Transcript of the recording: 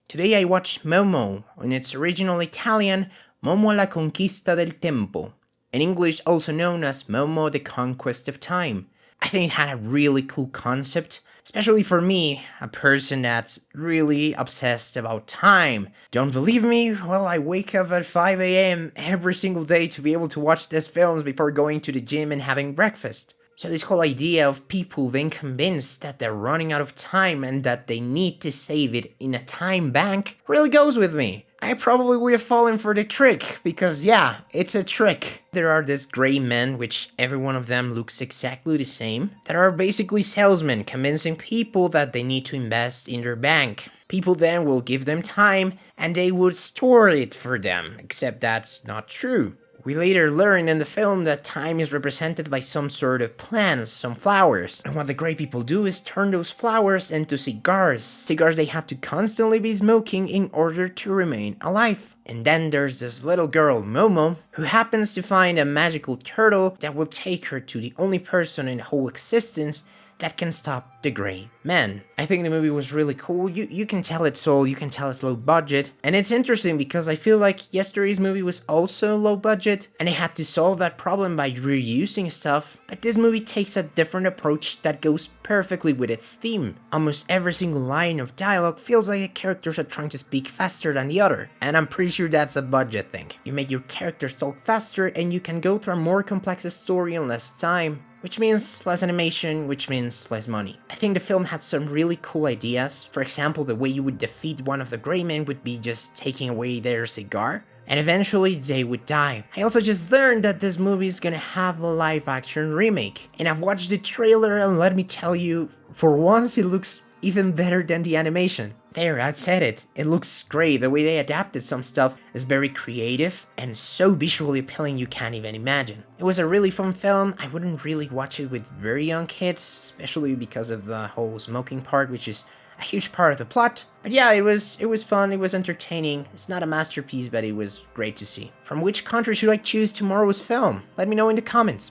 Today I watched Momo, in its original Italian, Momo la conquista del tempo, in English also known as Momo the conquest of time. I think it had a really cool concept, especially for me, a person that's really obsessed about time. Don't believe me? Well, I wake up at 5 a.m. every single day to be able to watch these films before going to the gym and having breakfast. So this whole idea of people being convinced that they're running out of time and that they need to save it in a time bank really goes with me. I probably would have fallen for the trick, because yeah, it's a trick. There are these gray men, which every one of them looks exactly the same, that are basically salesmen convincing people that they need to invest in their bank. People then will give them time and they would store it for them, except that's not true. We later learn in the film that time is represented by some sort of plants, some flowers. And what the gray people do is turn those flowers into cigars. Cigars they have to constantly be smoking in order to remain alive. And then there's this little girl, Momo, who happens to find a magical turtle that will take her to the only person in the whole existence that can stop the gray man. I think the movie was really cool. You can tell it's old, you can tell it's low budget. And it's interesting because I feel like yesterday's movie was also low budget and they had to solve that problem by reusing stuff. But this movie takes a different approach that goes perfectly with its theme. Almost every single line of dialogue feels like the characters are trying to speak faster than the other. And I'm pretty sure that's a budget thing. You make your characters talk faster and you can go through a more complex story in less time. Which means less animation, which means less money. I think the film had some really cool ideas. For example, the way you would defeat one of the gray men would be just taking away their cigar, and eventually they would die. I also just learned that this movie is gonna have a live action remake, and I've watched the trailer and let me tell you, for once it looks even better than the animation. There, I said it. It looks great. The way they adapted some stuff is very creative and so visually appealing you can't even imagine. It was a really fun film. I wouldn't really watch it with very young kids, especially because of the whole smoking part, which is a huge part of the plot. But yeah, it was fun, it was entertaining. It's not a masterpiece, but it was great to see. From which country should I choose tomorrow's film? Let me know in the comments.